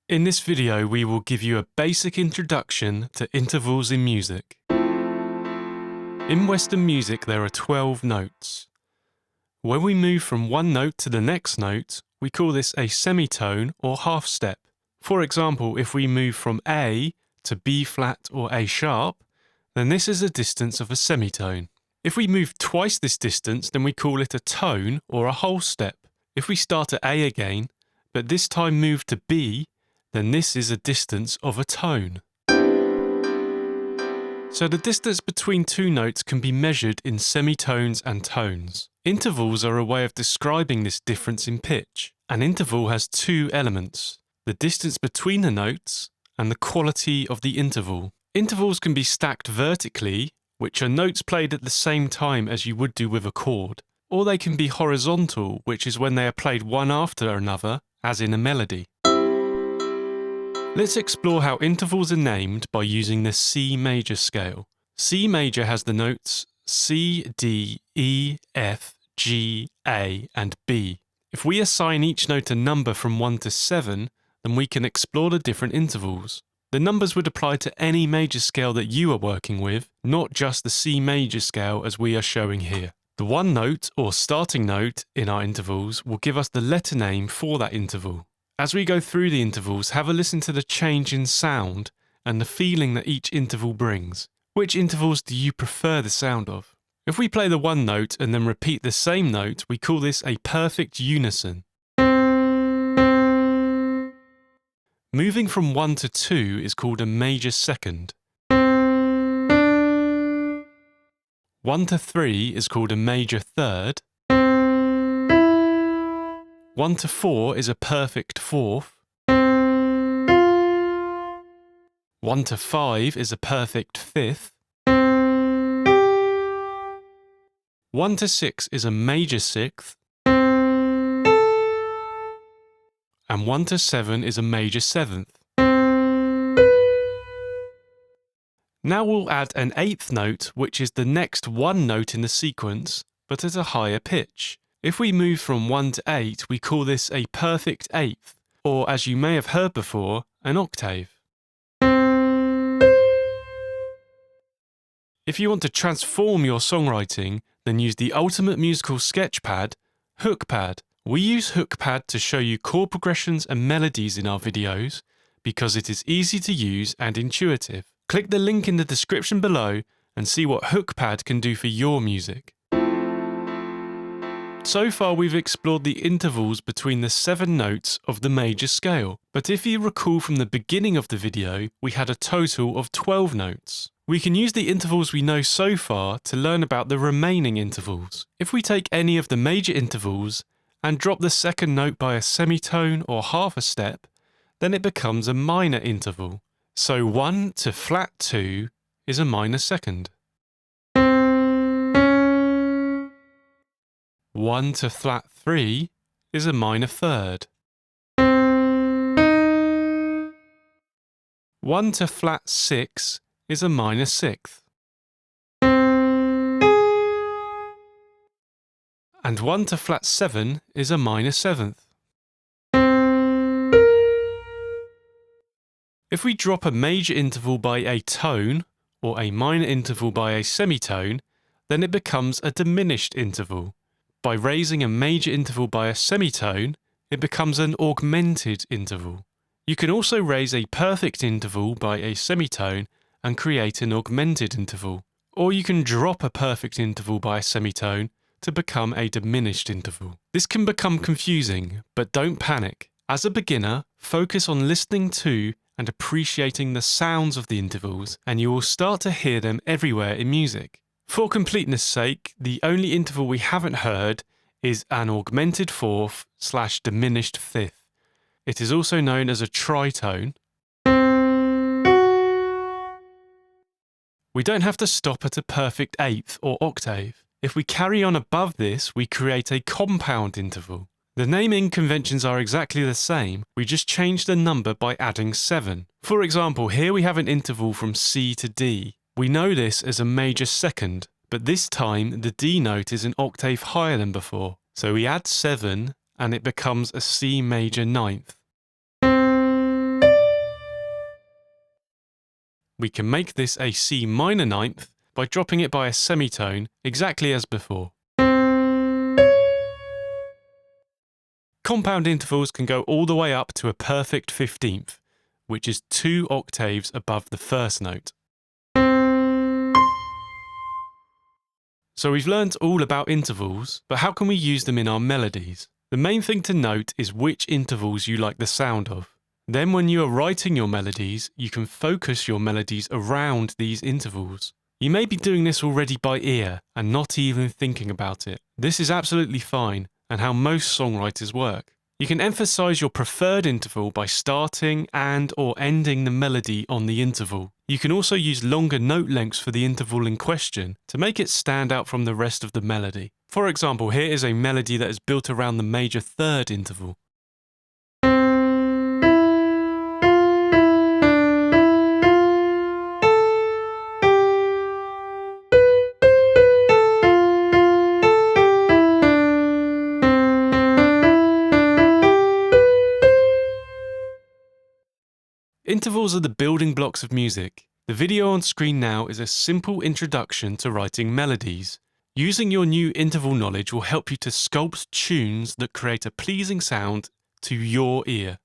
In this video, we will give you a basic introduction to intervals in music. In Western music, there are 12 notes. When we move from one note to the next note, we call this a semitone or half step. For example, if we move from A to B flat or A sharp, then this is a distance of a semitone. If we move twice this distance, then we call it a tone or a whole step. If we start at A again, but this time move to B, then this is a distance of a tone. So the distance between two notes can be measured in semitones and tones. Intervals are a way of describing this difference in pitch. An interval has two elements: the distance between the notes and the quality of the interval. Intervals can be stacked vertically, which are notes played at the same time as you would do with a chord, or they can be horizontal, which is when they are played one after another, as in a melody. Let's explore how intervals are named by using the C major scale. C major has the notes C, D, E, F, G, A, and B. If we assign each note a number from 1 to 7, then we can explore the different intervals. The numbers would apply to any major scale that you are working with, not just the C major scale as we are showing here. The one note or starting note in our intervals will give us the letter name for that interval. As we go through the intervals, have a listen to the change in sound and the feeling that each interval brings. Which intervals do you prefer the sound of? If we play the one note and then repeat the same note, we call this a perfect unison. Moving from 1 to 2 is called a major second. 1 to 3 is called a major third. 1 to 4 is a perfect fourth. 1 to 5 is a perfect fifth. 1 to 6 is a major sixth. And 1 to 7 is a major seventh. Now we'll add an eighth note, which is the next one note in the sequence, but at a higher pitch. If we move from 1 to 8, we call this a perfect eighth, or as you may have heard before, an octave. If you want to transform your songwriting, then use the ultimate musical sketchpad, HookPad. We use HookPad to show you chord progressions and melodies in our videos because it is easy to use and intuitive. Click the link in the description below and see what HookPad can do for your music. So far we've explored the intervals between the 7 notes of the major scale, but if you recall from the beginning of the video, we had a total of 12 notes. We can use the intervals we know so far to learn about the remaining intervals. If we take any of the major intervals and drop the second note by a semitone or half a step, then it becomes a minor interval. So 1 to flat 2 is a minor second. 1 to flat 3 is a minor third. 1 to flat 6 is a minor sixth. And 1 to flat 7 is a minor seventh. If we drop a major interval by a tone, or a minor interval by a semitone, then it becomes a diminished interval. By raising a major interval by a semitone, it becomes an augmented interval. You can also raise a perfect interval by a semitone and create an augmented interval. Or you can drop a perfect interval by a semitone to become a diminished interval. This can become confusing, but don't panic. As a beginner, focus on listening to and appreciating the sounds of the intervals, and you will start to hear them everywhere in music. For completeness' sake, the only interval we haven't heard is an augmented fourth / diminished fifth. It is also known as a tritone. We don't have to stop at a perfect eighth or octave. If we carry on above this, we create a compound interval. The naming conventions are exactly the same, we just change the number by adding 7. For example, here we have an interval from C to D. We know this as a major second, but this time the D note is an octave higher than before. So we add 7 and it becomes a C major ninth. We can make this a C minor ninth by dropping it by a semitone exactly as before. Compound intervals can go all the way up to a perfect 15th, which is 2 octaves above the first note. So we've learnt all about intervals, but how can we use them in our melodies? The main thing to note is which intervals you like the sound of. Then when you are writing your melodies, you can focus your melodies around these intervals. You may be doing this already by ear and not even thinking about it. This is absolutely fine and how most songwriters work. You can emphasize your preferred interval by starting and/or ending the melody on the interval. You can also use longer note lengths for the interval in question to make it stand out from the rest of the melody. For example, here is a melody that is built around the major third interval. Intervals are the building blocks of music. The video on screen now is a simple introduction to writing melodies. Using your new interval knowledge will help you to sculpt tunes that create a pleasing sound to your ear.